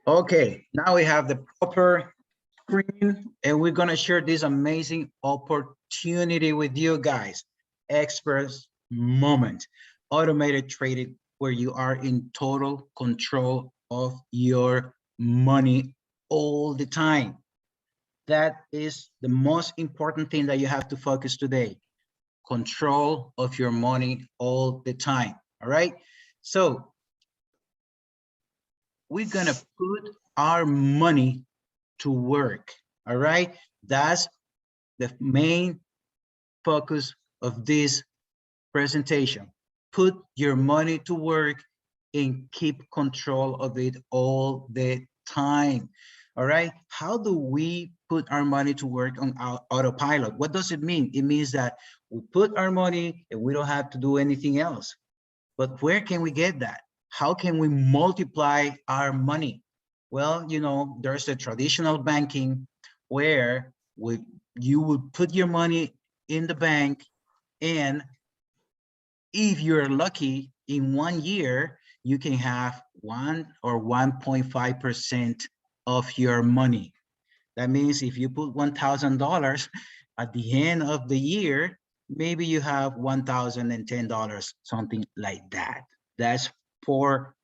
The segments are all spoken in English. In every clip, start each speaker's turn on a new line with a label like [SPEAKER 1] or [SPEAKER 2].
[SPEAKER 1] Okay, now we have the proper screen and we're gonna share this amazing opportunity with you guys. Express moment, automated trading where you are in total control of your money all the time. That is the most important thing that you have to focus today. Control of your money all the time, all right? So we're gonna put our money to work, all right? That's the main focus of this presentation. Put your money to work and keep control of it all the time, all right? How do we put our money to work on our autopilot? What does it mean? It means that we put our money and we don't have to do anything else. But where can we get that? How can we multiply our money? Well, you know, there's a traditional banking where you would put your money in the bank, and if you're lucky, in 1 year, you can have 1 or 1.5% of your money. That means if you put $1,000 at the end of the year, maybe you have $1,010, something like that. That's for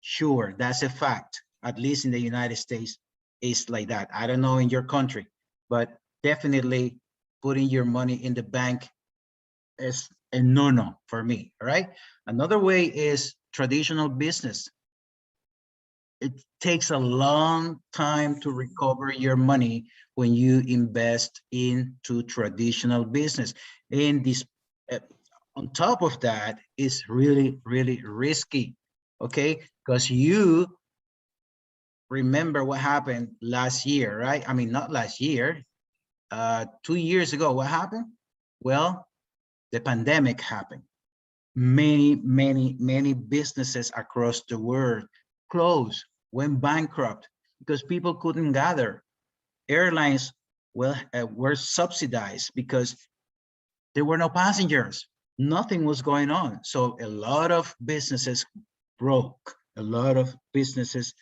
[SPEAKER 1] sure. That's a fact. At least in the United States, it's like that. I don't know in your country, but definitely putting your money in the bank is a no-no for me, all right? Another way is traditional business. It takes a long time to recover your money when you invest into traditional business. And this, on top of that, is really, really risky, okay? Because you remember what happened last year, right? I mean, not last year, 2 years ago, what happened? Well, the pandemic happened. Many businesses across the world closed, went bankrupt because people couldn't gather. Airlines were subsidized because there were no passengers. Nothing was going on. So a lot of businesses broke. A lot of businesses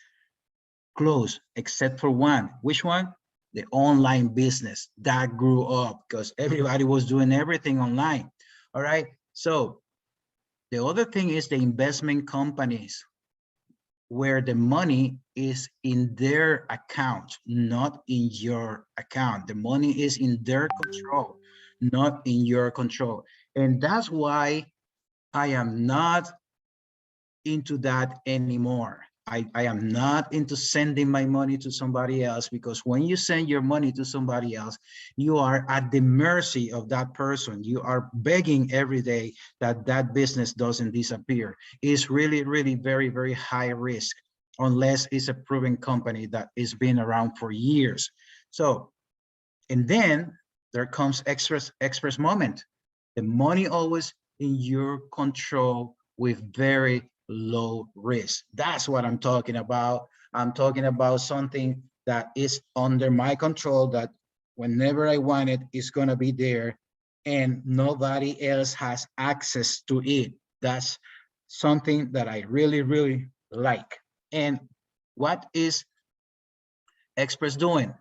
[SPEAKER 1] closed, except for one. Which one? The online business that grew up because everybody was doing everything online. All right. So the other thing is the investment companies, where the money is in their account, not in your account. The money is in their control, not in your control. And that's why I am not into that anymore. I am not into sending my money to somebody else, because when you send your money to somebody else, you are at the mercy of that person. You are begging every day that that business doesn't disappear. It's really, really very, very high risk, unless it's a proven company that has been around for years. So, and then there comes express moment. The money always in your control with very low risk. That's what I'm talking about. I'm talking about something that is under my control, that whenever I want it, it's gonna be there and nobody else has access to it. That's something that I really, really like. And what is Express doing?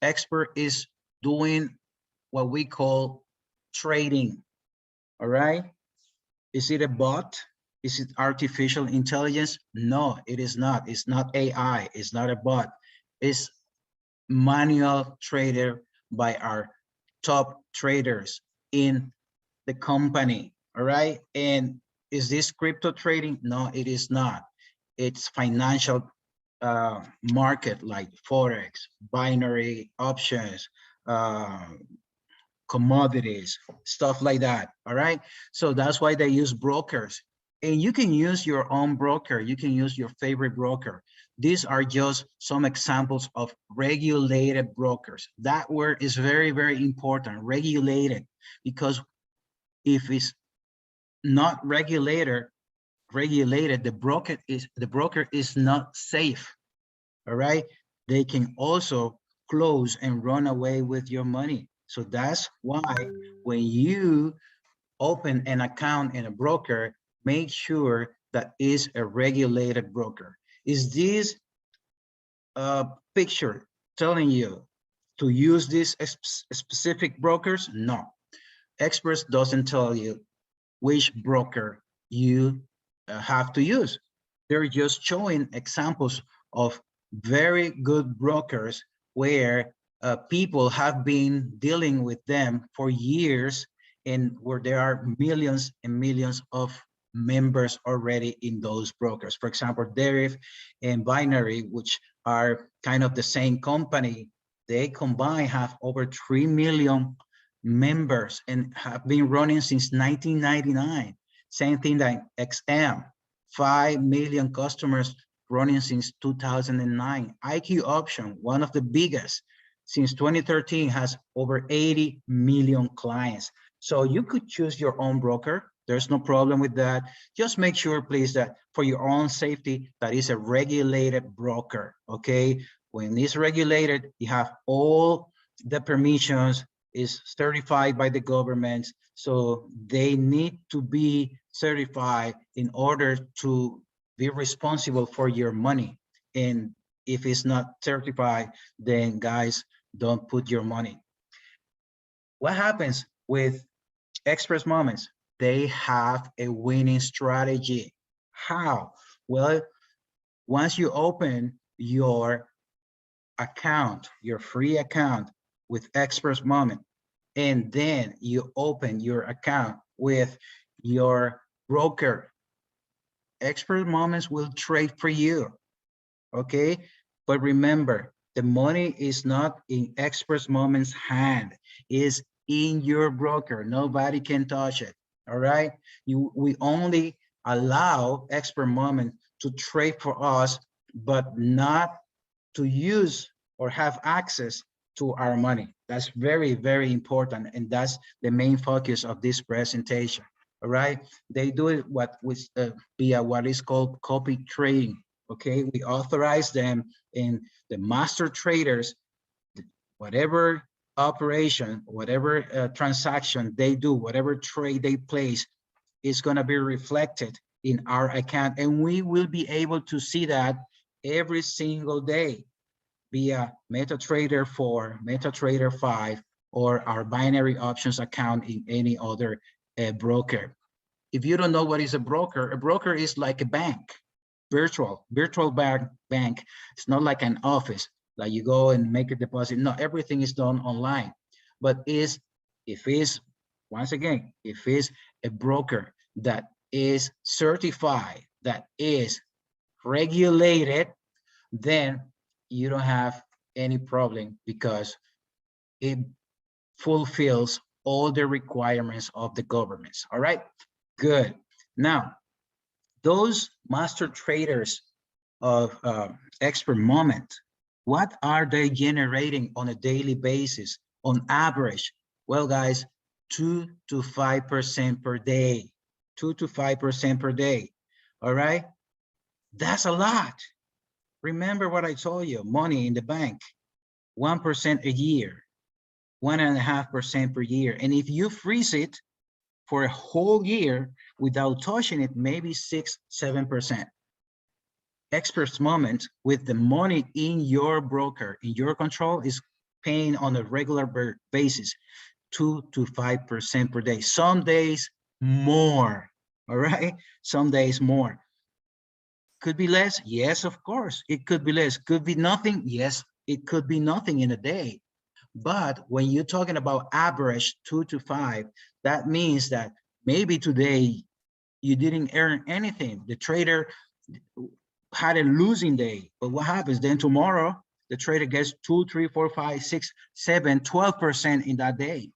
[SPEAKER 1] Expert is doing what we call trading, all right? Is it a bot? Is it artificial intelligence? No, it is not. It's not AI. It's not a bot. It's manual trader by our top traders in the company, all right? And is this crypto trading? No, it is not. It's financial market like Forex, binary options, commodities, stuff like that, all right? So that's why they use brokers. And you can use your own broker. You can use your favorite broker. These are just some examples of regulated brokers. That word is very, very important, regulated, because if it's not regulated, the broker is not safe, all right? They can also close and run away with your money. So that's why when you open an account in a broker, make sure that is a regulated broker. Is this picture telling you to use these specific brokers? No, experts doesn't tell you which broker you have to use. They're just showing examples of very good brokers where people have been dealing with them for years, and where there are millions and millions of members already in those brokers. For example, Breif and Binary, which are kind of the same company, they combined have over 3 million members and have been running since 1999. Same thing like XM, 5 million customers running since 2009. IQ Option, one of the biggest, since 2013 has over 80 million clients. So you could choose your own broker. There's no problem with that. Just make sure, please, that for your own safety, that is a regulated broker, okay? When it's regulated, you have all the permissions, is certified by the government. So they need to be certified in order to be responsible for your money. And if it's not certified, then guys, don't put your money. What happens with Express Moments? They have a winning strategy. How? Well, once you open your account, your free account with Express Moment, and then you open your account with your broker, Expert Moments will trade for you, okay? But remember, the money is not in Expert Moments' hand, it's in your broker. Nobody can touch it, all right? We only allow Expert Moment to trade for us, but not to use or have access to our money. That's very, very important. And that's the main focus of this presentation. All right. They do it via what is called copy trading. Okay. We authorize them, in the master traders, whatever operation, whatever transaction they do, whatever trade they place is going to be reflected in our account. And we will be able to see that every single day via MetaTrader 4, MetaTrader 5, or our binary options account in any other broker. If you don't know what is a broker is like a bank, virtual bank. It's not like an office, like you go and make a deposit. No, everything is done online. But if it's a broker that is certified, that is regulated, then you don't have any problem, because it fulfills all the requirements of the governments. All right, good. Now, those master traders of Expert Moment, what are they generating on a daily basis on average? Well, guys, 2 to 5% per day, 2 to 5% per day. All right, that's a lot. Remember what I told you, money in the bank, 1% a year, 1.5% per year. And if you freeze it for a whole year without touching it, maybe 6, 7%. Experts Moment, with the money in your broker, in your control, is paying on a regular basis, 2 to 5% per day. Some days more, all right? Some days more. Could be less, yes, of course. It could be less. Could be nothing, yes, it could be nothing in a day. But when you're talking about average 2 to 5, that means that maybe today you didn't earn anything. The trader had a losing day, but what happens then? Tomorrow the trader gets 2, 3, 4, 5, 6, 7, 12% in that day.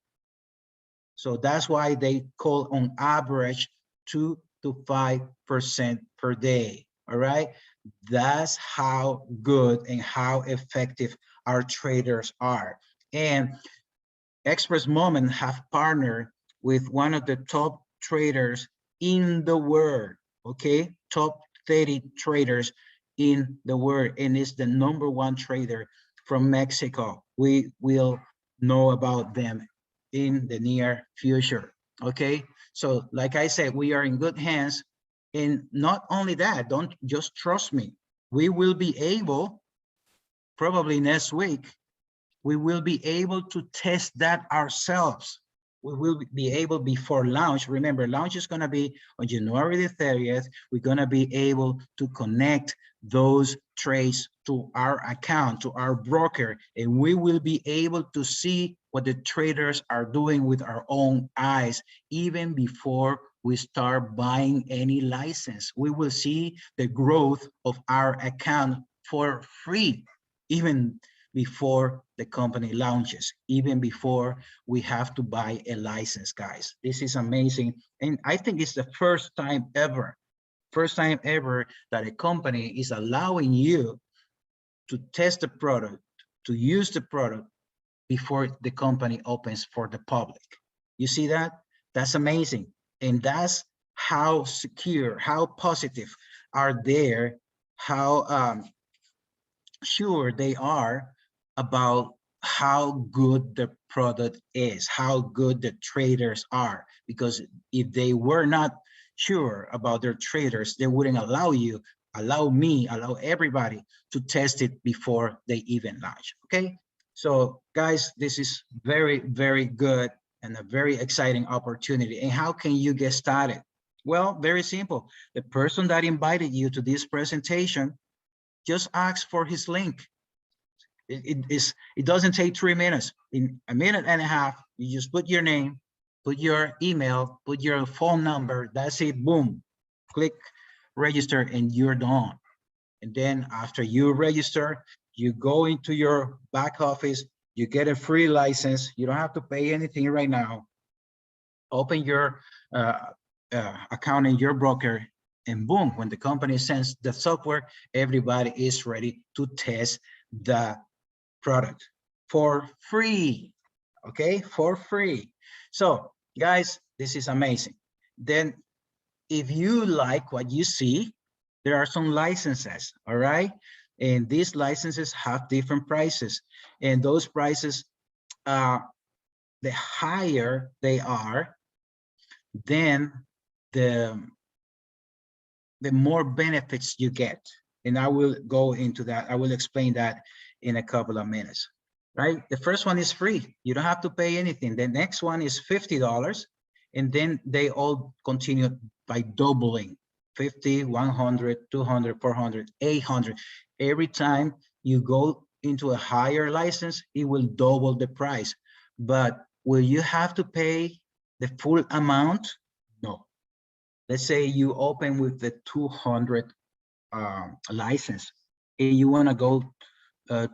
[SPEAKER 1] So that's why they call on average 2 to 5% per day. All right, that's how good and how effective our traders are. And Express Moment have partnered with one of the top traders in the world, okay? Top 30 traders in the world, and is the #1 trader from Mexico. We will know about them in the near future, okay? So like I said, we are in good hands. And not only that, don't just trust me. We will be able probably next week, we will be able to test that ourselves. We will be able before launch. Remember, launch is going to be on January the 30th. We're going to be able to connect those trades to our account, to our broker, and we will be able to see what the traders are doing with our own eyes, even before we start buying any license. We will see the growth of our account for free, even before the company launches, even before we have to buy a license, guys. This is amazing. And I think it's the first time ever that a company is allowing you to test the product, to use the product before the company opens for the public. You see that? That's amazing. And that's how secure, how positive are there, how sure they are about how good the product is, how good the traders are. Because if they were not sure about their traders, they wouldn't allow you, allow me, allow everybody to test it before they even launch. Okay, so guys, this is very, very good and a very exciting opportunity. And how can you get started? Well, very simple. The person that invited you to this presentation, just ask for his link. It doesn't take 3 minutes. In a minute and a half, you just put your name, put your email, put your phone number. That's it. Boom. Click register and you're done. And then after you register, you go into your back office, you get a free license. You don't have to pay anything right now. Open your account in your broker, and boom, when the company sends the software, everybody is ready to test the product for free. Okay, for free. So guys, this is amazing. Then if you like what you see, there are some licenses, all right? And these licenses have different prices, and those prices, the higher they are, then the more benefits you get. And I will go into that. I will explain that in a couple of minutes, right? The first one is free. You don't have to pay anything. The next one is $50. And then they all continue by doubling: 50, 100, 200, 400, 800. Every time you go into a higher license, it will double the price. But will you have to pay the full amount? No. Let's say you open with the 200 license and you want to go to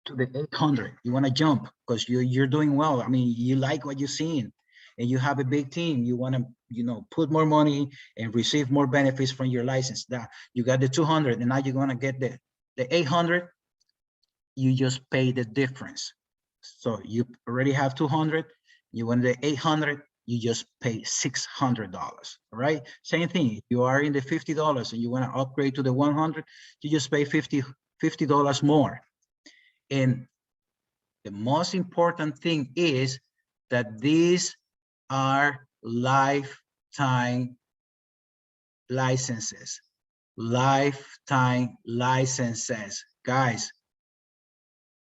[SPEAKER 1] the 800. You want to jump because you're doing well. I mean, you like what you're seeing and you have a big team. You want to, you know, put more money and receive more benefits from your license. That you got the 200 and now you're going to get the 800. You just pay the difference. So you already have 200. You want the 800. You just pay $600, all right? Same thing, if you are in the $50 and you want to upgrade to the 100, you just pay $50 more. And the most important thing is that these are lifetime licenses. Lifetime licenses. Guys,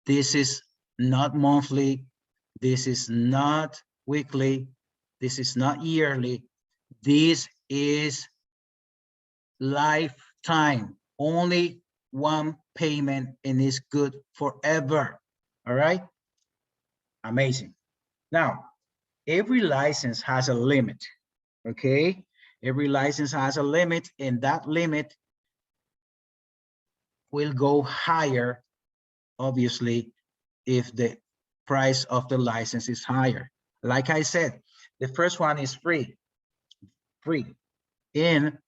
[SPEAKER 1] this is not monthly. This is not weekly. This is not yearly. This is lifetime. Only one payment and it's good forever. All right? Amazing. Now, every license has a limit. Okay? Every license has a limit, and that limit will go higher, obviously, if the price of the license is higher. Like I said, the first one is free, and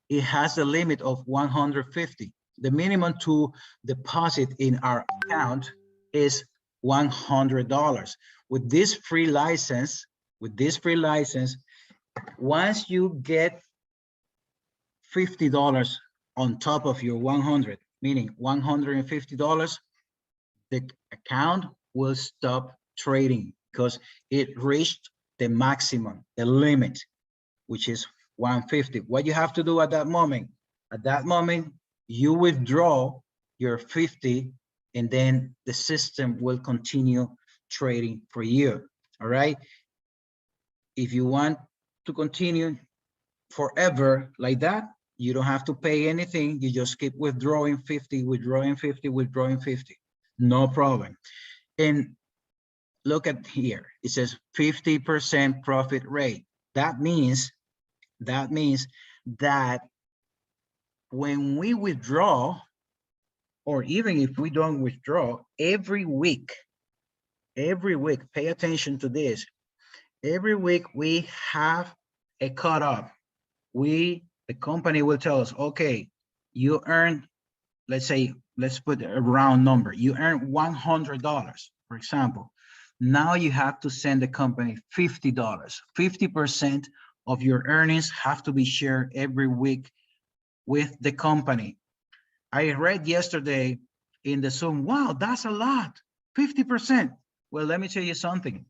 [SPEAKER 1] it has a limit of 150. The minimum to deposit in our account is $100. With this free license, once you get $50 on top of your 100, meaning $150, the account will stop trading because it reached the maximum, the limit, which is 150. What you have to do at that moment? At that moment, you withdraw your 50, and then the system will continue trading for you. All right. If you want to continue forever like that, you don't have to pay anything. You just keep withdrawing 50, withdrawing 50, withdrawing 50. No problem. And look at here. It says 50% profit rate. That means that when we withdraw, or even if we don't withdraw, every week, pay attention to this. Every week we have a cutoff. The company will tell us, okay, you earned, let's say, let's put a round number. You earned $100, for example. Now you have to send the company $50. 50% of your earnings have to be shared every week with the company. I read yesterday in the Zoom, wow, that's a lot, 50%. Well, let me tell you something.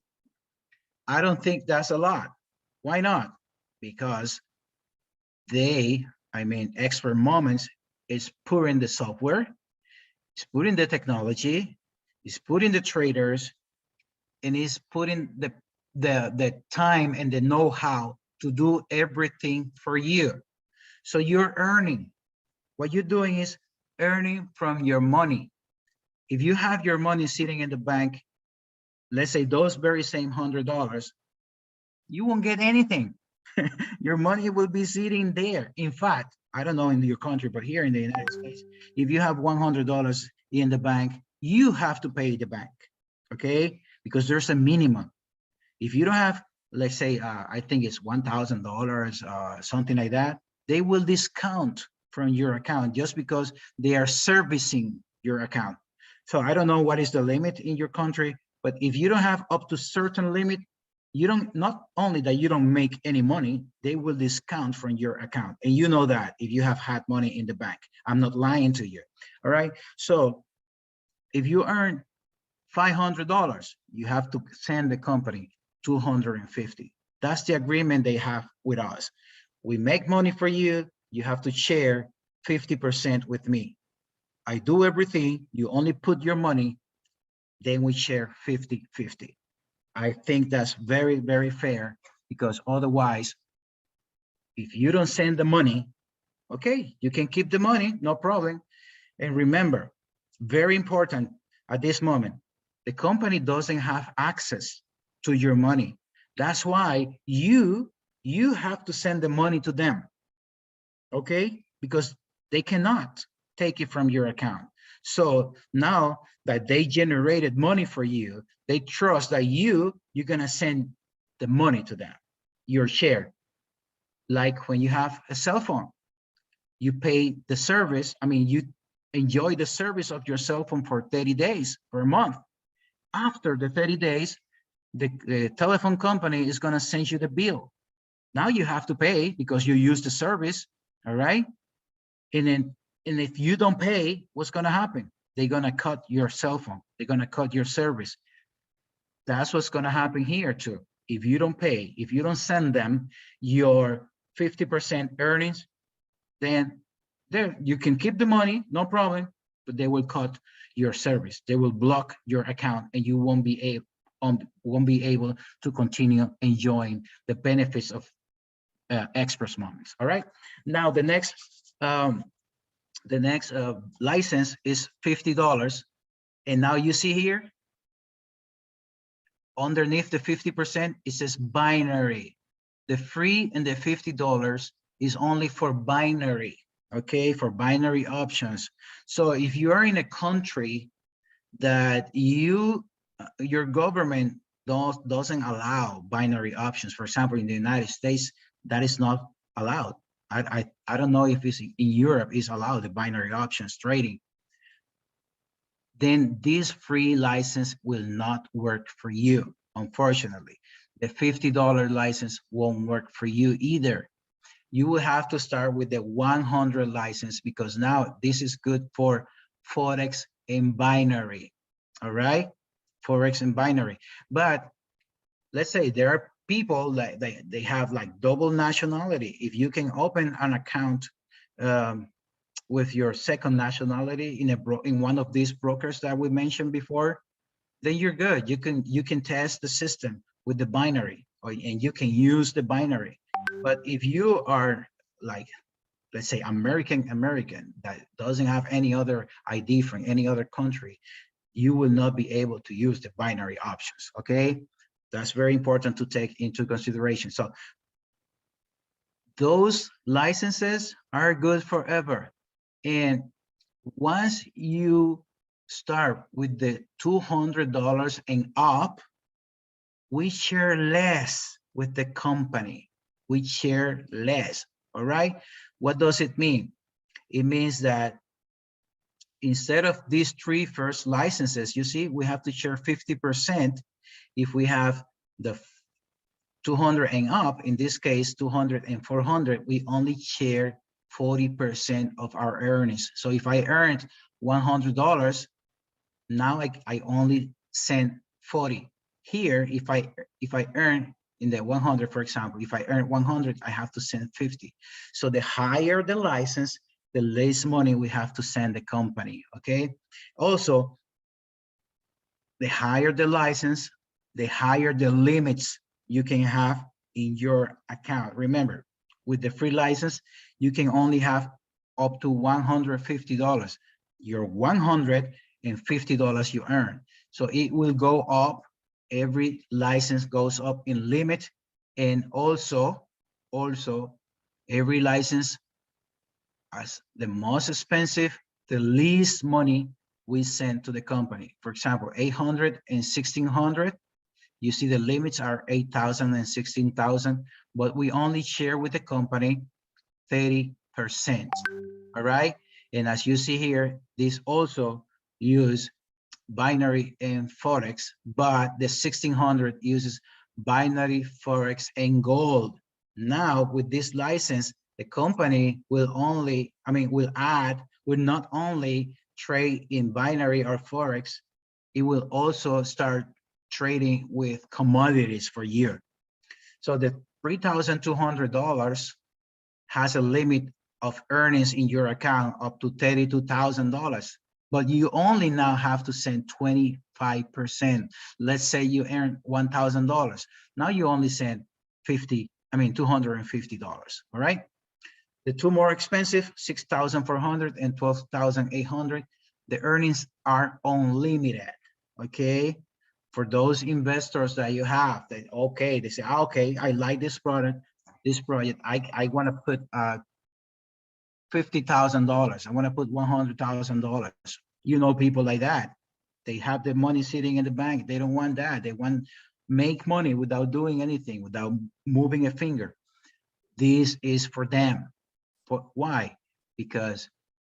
[SPEAKER 1] I don't think that's a lot. Why not? Because Expert Moments is putting the software, it's putting the technology, it's putting the traders, and is putting the time and the know-how to do everything for you. So you're earning. What you're doing is earning from your money. If you have your money sitting in the bank, let's say those very same $100, you won't get anything. Your money will be sitting there. In fact, I don't know in your country, but here in the United States, if you have $100 in the bank, you have to pay the bank, okay? Because there's a minimum. If you don't have, let's say, I think it's $1,000, something like that, they will discount from your account just because they are servicing your account. So I don't know what is the limit in your country, but if you don't have up to certain limit, you don't, not only that you don't make any money, they will discount from your account. And you know that if you have had money in the bank. I'm not lying to you. All right. So if you earn $500, you have to send the company 250. That's the agreement they have with us. We make money for you. You have to share 50% with me. I do everything. You only put your money, then we share 50-50. I think that's very, very fair, because otherwise, if you don't send the money, okay, you can keep the money, no problem. And remember, very important at this moment, the company doesn't have access to your money. That's why you have to send the money to them, okay? Because they cannot take it from your account. So now that they generated money for you, they trust that you're gonna send the money to them, your share. Like when you have a cell phone, you pay the service. I mean, you enjoy the service of your cell phone for 30 days or a month. After the 30 days, the telephone company is gonna send you the bill. Now you have to pay because you use the service, all right? And if you don't pay, what's gonna happen? They're gonna cut your cell phone. They're gonna cut your service. That's what's gonna happen here too. If you don't pay, if you don't send them your 50% earnings, then there you can keep the money, no problem, but they will cut your service. They will block your account, and you won't be able to continue enjoying the benefits of Express Moments. All right. Now the next license is $50, and now you see here underneath the 50%, it says binary. The free and the $50 is only for binary, okay, for binary options. So if you are in a country that your government doesn't allow binary options, for example, in the United States, that is not allowed. I don't know if it's in Europe is allowed, the binary options trading. Then this free license will not work for you, unfortunately. The $50 license won't work for you either. You will have to start with the 100 license, because now this is good for Forex and binary, all right? Forex and binary. But let's say there are people that they have like double nationality. If you can open an account with your second nationality in one of these brokers that we mentioned before, then you're good. You can test the system with the binary, and you can use the binary. But if you are like, let's say American that doesn't have any other ID from any other country, you will not be able to use the binary options. Okay, that's very important to take into consideration. So those licenses are good forever. And once you start with the $200 and up, we share less with the company. We share less, all right? What does it mean? It means that instead of these three first licenses, you see, we have to share 50% if we have the 200 and up. In this case, 200 and 400, we only share 40% of our earnings. So if I earned $100, now I only send 40. Here, if I earn in the 100, for example, if I earn 100, I have to send 50. So the higher the license, the less money we have to send the company, okay? Also, the higher the license, the higher the limits you can have in your account. Remember, with the free license, you can only have up to $150. Your $150 you earn. So it will go up. Every license goes up in limit. And also every license, as the most expensive, the least money we send to the company. For example, 800 and 1600, you see the limits are 8,000 and 16,000, but we only share with the company 30%, all right? And as you see here, this also use binary and Forex, but the 1600 uses binary, Forex, and gold. Now with this license, the company will not only trade in binary or Forex, it will also start trading with commodities for a year. So the $3,200 has a limit of earnings in your account up to $32,000, but you only now have to send 25%. Let's say you earn $1,000. Now you only send $250, all right? The two more expensive, 6,400 and 12,800, the earnings are unlimited, okay? For those investors that you have, that okay, they say, okay, I like this project, I want to put $50,000. I want to put $100,000. You know, people like that. They have the money sitting in the bank. They don't want that. They want make money without doing anything, without moving a finger. This is for them. Why? Because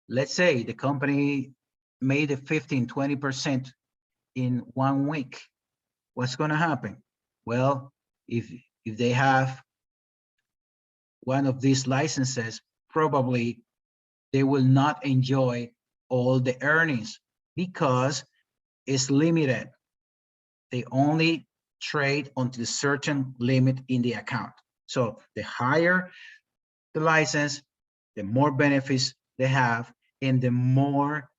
[SPEAKER 1] let's say the company made a 15, 20% in 1 week. What's going to happen? Well, if they have one of these licenses, probably they will not enjoy all the earnings because it's limited. They only trade until a certain limit in the account. So the higher the license, the more benefits they have, and the more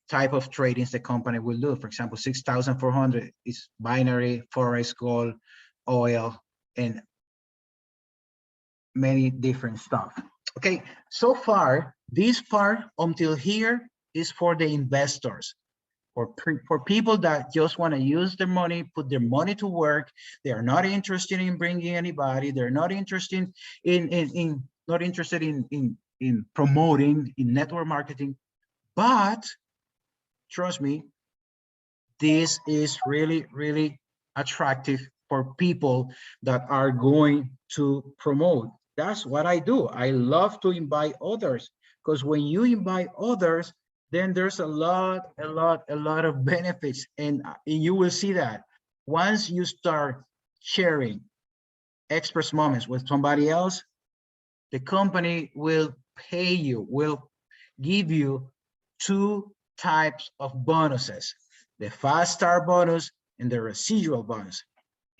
[SPEAKER 1] type of tradings the company will do. For example, 6,400 is binary, Forex, gold, oil, and many different stuff. Okay, so far, this part until here is for the investors. For people that just want to use their money, put their money to work. They are not interested in bringing anybody. They're not interested in promoting, in network marketing. But trust me, this is really, really attractive for people that are going to promote. That's what I do. I love to invite others, because when you invite others, then there's a lot of benefits, and you will see that once you start sharing express moments with somebody else, the company will pay you, will give you 2 types of bonuses, the fast start bonus and the residual bonus.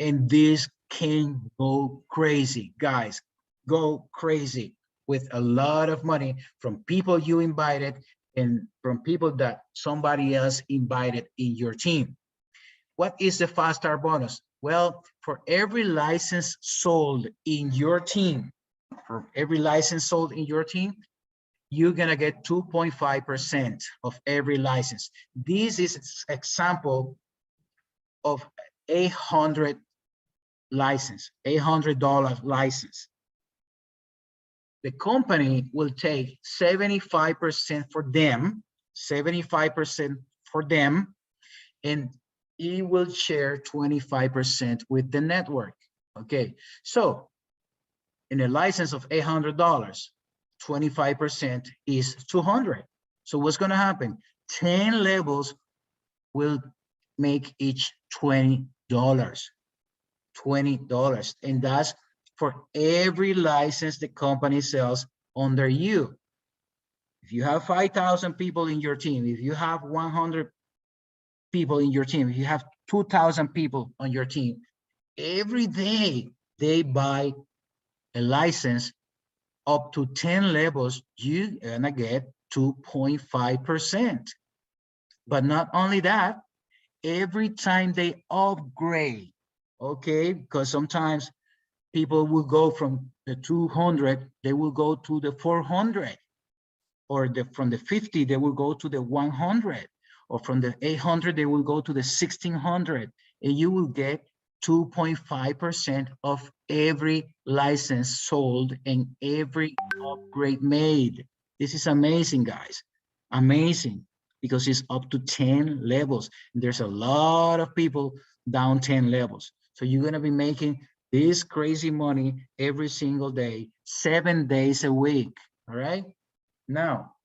[SPEAKER 1] And this can go crazy, guys, go crazy. with a lot of money from people you invited and from people that somebody else invited in your team. What is the 5-star bonus? Well, for every license sold in your team, for every license sold in your team, you're gonna get 2.5% of every license. This is an example of 800 license, $800 license. The company will take 75% for them, 75% for them, and it will share 25% with the network. Okay, so in a license of $800, 25% is 200. So what's going to happen? 10 levels will make each $20. $20, and that's for every license the company sells under you. If you have 5,000 people in your team, if you have 100 people in your team, if you have 2,000 people on your team, every day they buy a license up to 10 levels, you're gonna get 2.5%. But not only that, every time they upgrade, okay, because sometimes people will go from the 200, they will go to the 400, or from the 50, they will go to the 100, or from the 800, they will go to the 1600, and you will get 2.5% of every license sold and every upgrade made. This is amazing, guys. Amazing, because it's up to 10 levels. There's a lot of people down 10 levels. So you're gonna be making this crazy money every single day, 7 days a week, all right? Now,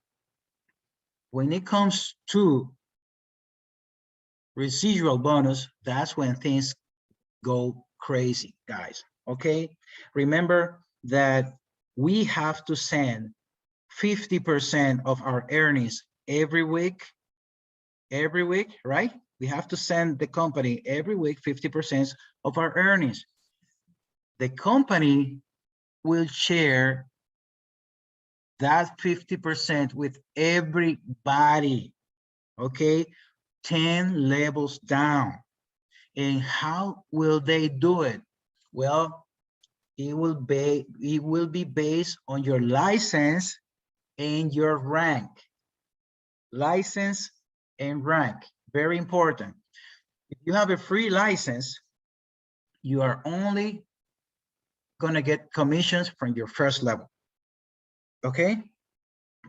[SPEAKER 1] when it comes to residual bonus, that's when things go crazy, guys, okay? Remember that we have to send 50% of our earnings every week, right? We have to send the company every week 50% of our earnings. The company will share that 50% with everybody, okay? 10 levels down. And how will they do it? Well, it will be based on your license and your rank. License and rank, very important. If you have a free license, you are only gonna get commissions from your first level, okay?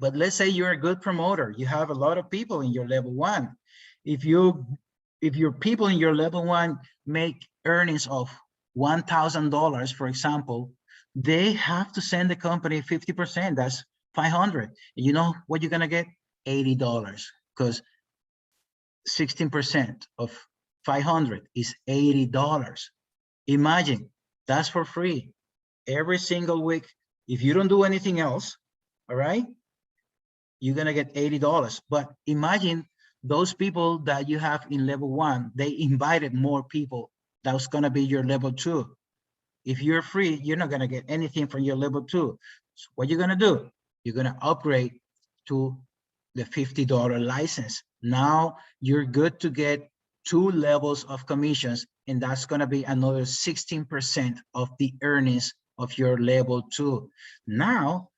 [SPEAKER 1] But let's say you're a good promoter, you have a lot of people in your level 1. If your people in your level 1 make earnings of $1,000, for example, they have to send the company 50%, that's 500. And you know what you're gonna get? $80, because 16% of 500 is $80. Imagine, that's for free every single week. If you don't do anything else, all right, you're gonna get $80. But imagine those people that you have in level 1, they invited more people. That's gonna be your level 2. If you're free, you're not gonna get anything from your level 2. So what you're gonna do? You're gonna upgrade to the $50 license. Now you're good to get 2 levels of commissions, and that's gonna be another 16% of the earnings of your level 2. Now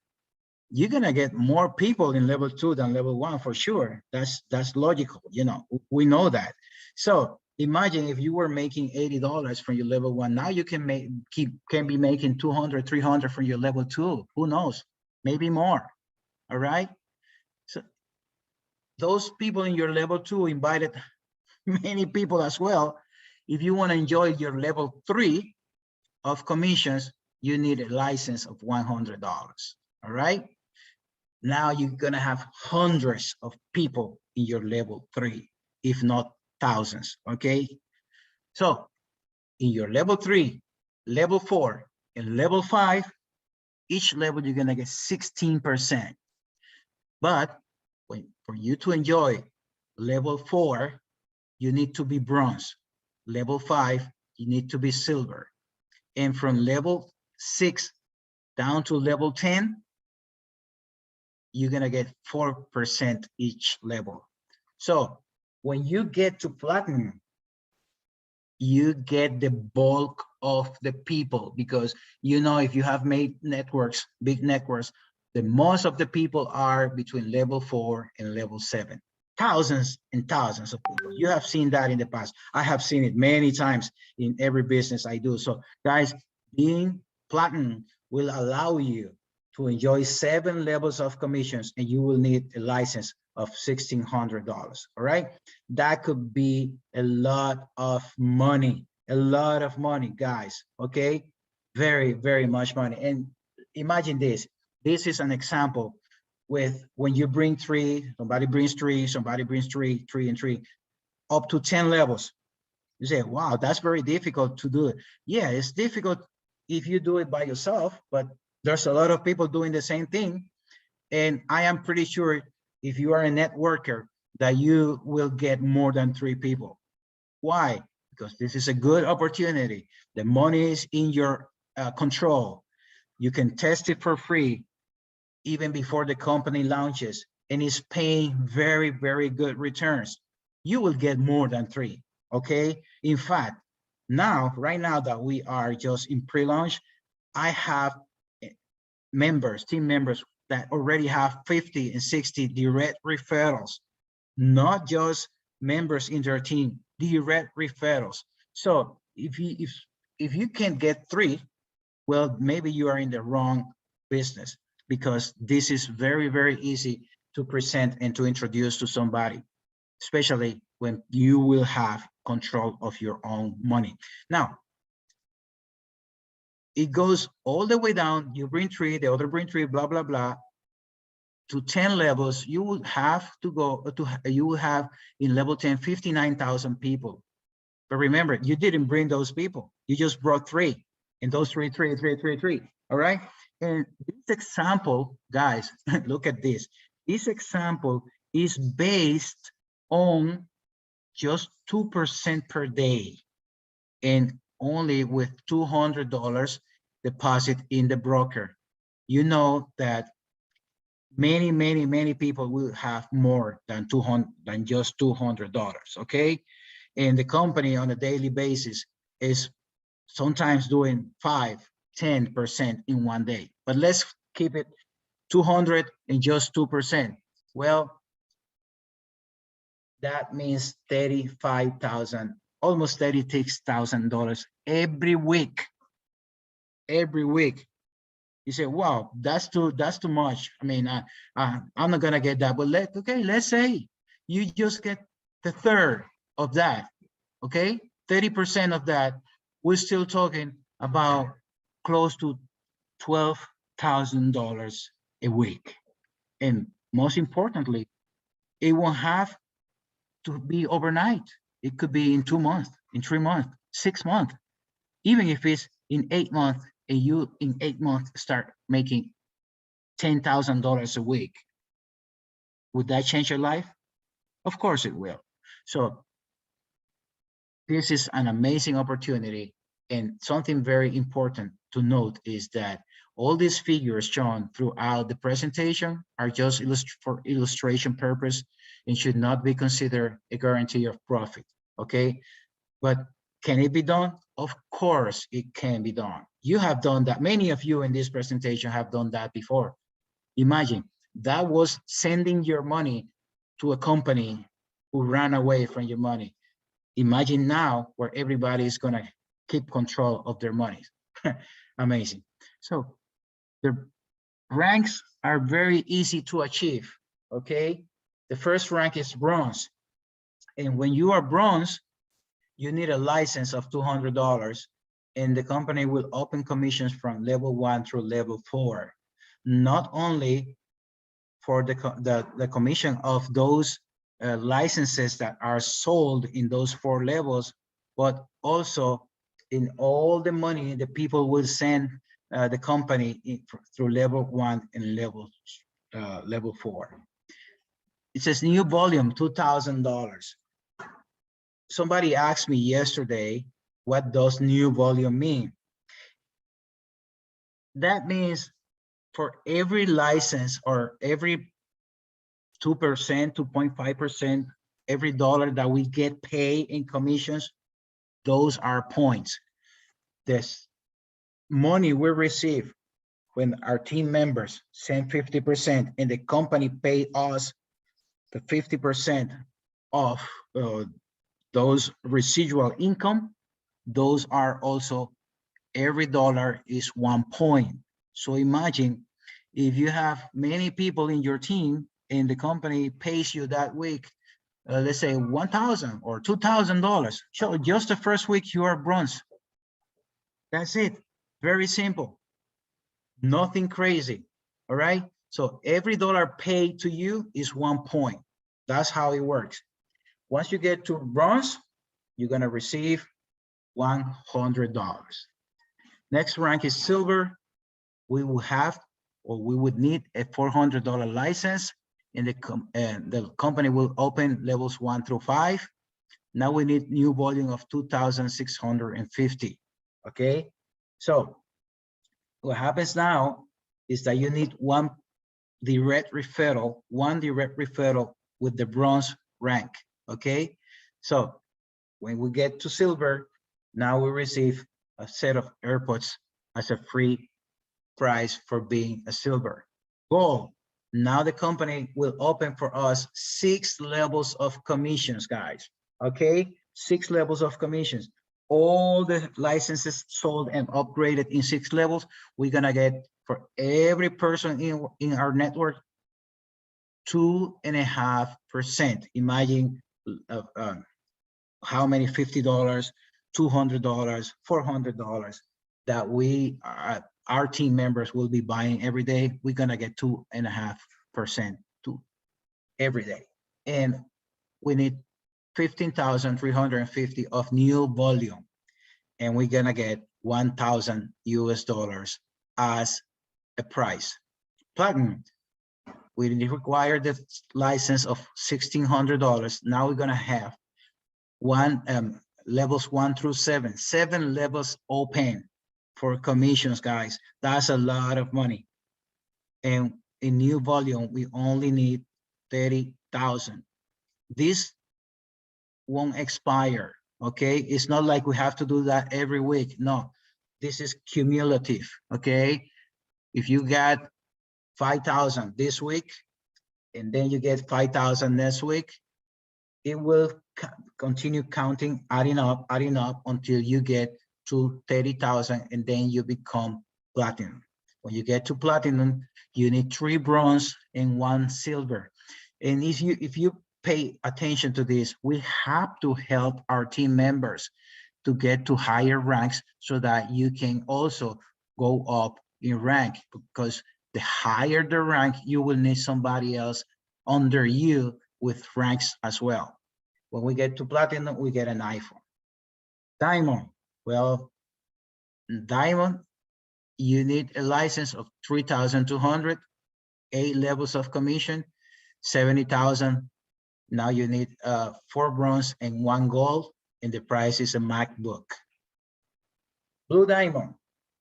[SPEAKER 1] you're gonna get more people in level 2 than level 1 for sure. That's logical, you know, we know that. So imagine if you were making $80 from your level 1, now you can be making 200, 300 from your level 2. Who knows? Maybe more. All right. So those people in your level 2 invited many people as well. If you want to enjoy your level 3 of commissions, you need a license of $100. All right. Now you're gonna have hundreds of people in your level 3, if not thousands, okay? So in your level 3, level 4, and level 5, each level you're gonna get 16%. But for you to enjoy level 4, you need to be bronze. Level 5, you need to be silver. And from level 6 down to level 10, you're gonna get 4% each level. So when you get to platinum, you get the bulk of the people, because you know, if you have made networks, big networks, the most of the people are between level 4 and level 7. Thousands and thousands of people. You have seen that in the past. I have seen it many times in every business I do. So guys, being platinum will allow you to enjoy 7 levels of commissions, and you will need a license of $1,600. All right, that could be a lot of money, guys. Okay, very, very much money. And imagine this. This is an example with when you bring 3, somebody brings 3, somebody brings 3, 3 and 3, up to 10 levels. You say, wow, that's very difficult to do it. Yeah, it's difficult if you do it by yourself, but there's a lot of people doing the same thing. And I am pretty sure if you are a networker that you will get more than 3 people. Why? Because this is a good opportunity. The money is in your control. You can test it for free even before the company launches, and is paying very, very good returns. You will get more than 3, okay? In fact, now, right now that we are just in pre-launch, I have members, team members that already have 50 and 60 direct referrals, not just members in their team, direct referrals. So if you can't get 3, well, maybe you are in the wrong business, because this is very, very easy to present and to introduce to somebody, especially when you will have control of your own money. Now, it goes all the way down. You bring 3, the other bring 3, blah, blah, blah, to 10 levels. You would have to go to, you will have in level 10, 59,000 people. But remember, you didn't bring those people. You just brought 3, and those 3, 3, 3, 3, 3. All right. And this example, guys, look at this. This example is based on just 2% per day, and only with $200 deposit in the broker. You know that many, many, many people will have more than just $200. Okay, and the company on a daily basis is sometimes doing 5–10% in one day. But let's keep it 200 and just 2%. Well, that means 35,000, almost $36,000 every week. Every week. You say, wow, that's too much. I mean, I'm not gonna get that. But let's say you just get the third of that. Okay, 30% of that. We're still talking about close to $12,000 a week. And most importantly, it won't have to be overnight. It could be in 2 months, in 3 months, 6 months. Even if it's in 8 months, and you in 8 months start making $10,000 a week, would that change your life? Of course it will. So this is an amazing opportunity. And something very important to note is that all these figures shown throughout the presentation are just for illustration purpose and should not be considered a guarantee of profit, okay? But can it be done? Of course it can be done. You have done that. Many of you in this presentation have done that before. Imagine, that was sending your money to a company who ran away from your money. Imagine now where everybody is gonna keep control of their money. Amazing. So the ranks are very easy to achieve, okay? The first rank is bronze. And when you are bronze, you need a license of $200, and the company will open commissions from level 1 through level 4. Not only for the commission of those licenses that are sold in those 4 levels, but also in all the money the people will send the company through level 1 and level 4. It says new volume, $2,000. Somebody asked me yesterday, what does new volume mean? That means for every license or every 2%, 2.5%, every dollar that we get paid in commissions, those are points. This money we receive when our team members send 50% and the company pay us the 50% of those residual income, those are also, every dollar is 1 point. So imagine if you have many people in your team and the company pays you that week, let's say $1,000 or $2,000. So just the first week you are bronze. That's it. Very simple. Nothing crazy. All right. So every dollar paid to you is 1 point. That's how it works. Once you get to bronze, you're going to receive $100. Next rank is silver. We will have, or we would need a $400 license, and the company will open levels 1 through 5. Now we need new volume of 2,650. Okay. So what happens now is that you need one direct referral with the bronze rank. Okay. So when we get to silver, now we receive a set of AirPods as a free prize for being a silver. Gold. Now the company will open for us 6 levels of commissions, guys. Okay, 6 levels of commissions. All the licenses sold and upgraded in 6 levels, we're gonna get for every person in our network 2.5%. Imagine how many $50, $200, $400 that we our team members will be buying every day. We're gonna get 2.5% to every day, and we need 15,350 of new volume, and we're gonna get $1,000 US as a price. Platinum, we require the license of $1,600. Now we're gonna have levels 1 through 7, 7 levels open for commissions, guys. That's a lot of money. And in new volume, we only need 30,000. This won't expire, okay? It's not like we have to do that every week. No, this is cumulative, okay? If you got 5,000 this week, and then you get 5,000 next week, it will continue counting, adding up until you get to 30,000, and then you become platinum. When you get to platinum, you need 3 bronze and 1 silver. And if you pay attention to this, we have to help our team members to get to higher ranks so that you can also go up in rank, because the higher the rank, you will need somebody else under you with ranks as well. When we get to platinum, we get an iPhone. Diamond, well, diamond, you need a license of 3,200, 8 levels of commission, 70,000. Now you need 4 bronze and 1 gold, and the price is a MacBook. Blue diamond,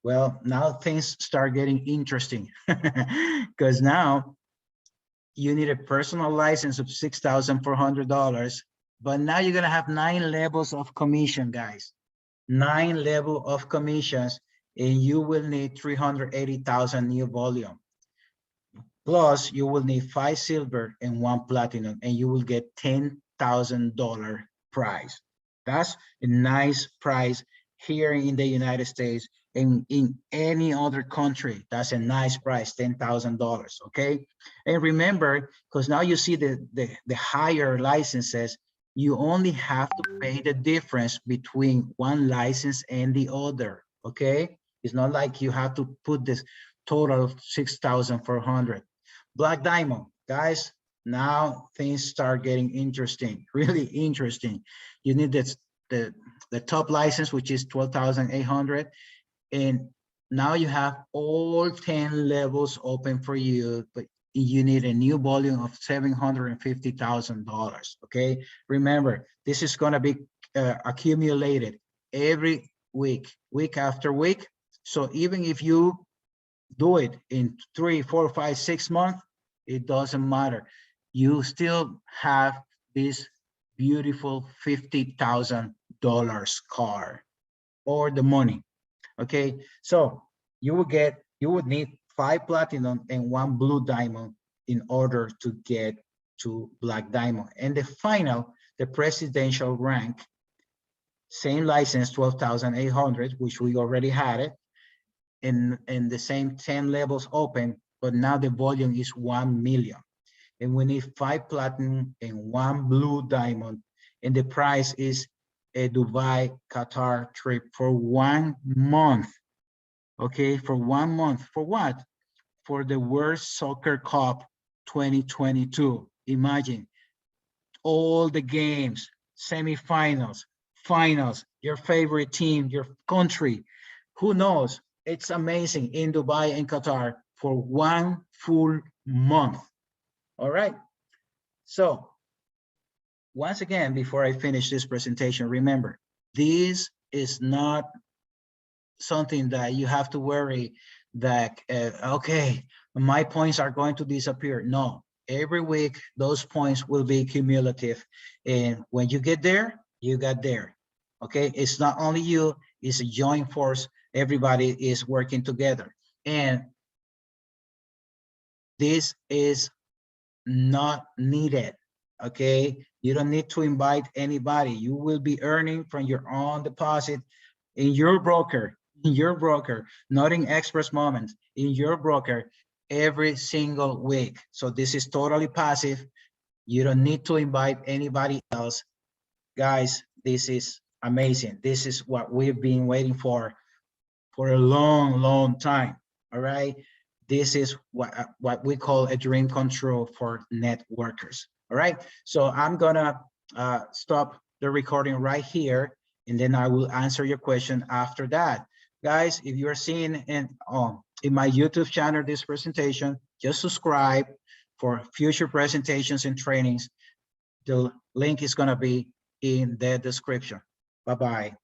[SPEAKER 1] well, now things start getting interesting because now you need a personal license of $6,400, but now you're gonna have 9 levels of commission, guys. 9 levels of commissions, and you will need 380,000 new volume. Plus, you will need 5 silver and 1 platinum, and you will get $10,000 prize. That's a nice prize here in the United States, and in any other country, that's a nice price, $10,000, okay? And remember, because now you see the higher licenses, you only have to pay the difference between one license and the other, okay? It's not like you have to put this total of 6,400. Black diamond, guys, now things start getting interesting, really interesting. You need the top license, which is 12,800. And now you have all 10 levels open for you, but you need a new volume of $750,000, okay? Remember, this is gonna be accumulated every week, week after week. So even if you do it in 3, 4, 5, 6 months, it doesn't matter. you still have this beautiful $50,000 car or the money. Okay, so you would need 5 platinum and 1 blue diamond in order to get to black diamond. And the presidential rank, same license, 12,800, which we already had it, and the same 10 levels open, but now the volume is 1 million. And we need 5 platinum and 1 blue diamond. And the price is a Dubai, Qatar trip for 1 month. Okay, for 1 month. For what? For the World Soccer Cup 2022. Imagine all the games, semifinals, finals, your favorite team, your country. Who knows? It's amazing in Dubai and Qatar for 1 full month. All right. So once again, before I finish this presentation, remember, this is not something that you have to worry that, okay, my points are going to disappear. No, every week, those points will be cumulative. And when you get there, you got there. Okay, it's not only you, it's a joint force. Everybody is working together. And this is not needed. Okay, you don't need to invite anybody. You will be earning from your own deposit in your broker, not in Express Moments, in your broker every single week. So this is totally passive. You don't need to invite anybody else. Guys, this is amazing. This is what we've been waiting for a long, long time. All right. This is what we call a dream come true for networkers. All right. So I'm gonna stop the recording right here, and then I will answer your question after that. Guys, if you are seeing in my YouTube channel this presentation, just subscribe for future presentations and trainings. The link is gonna be in the description. Bye-bye.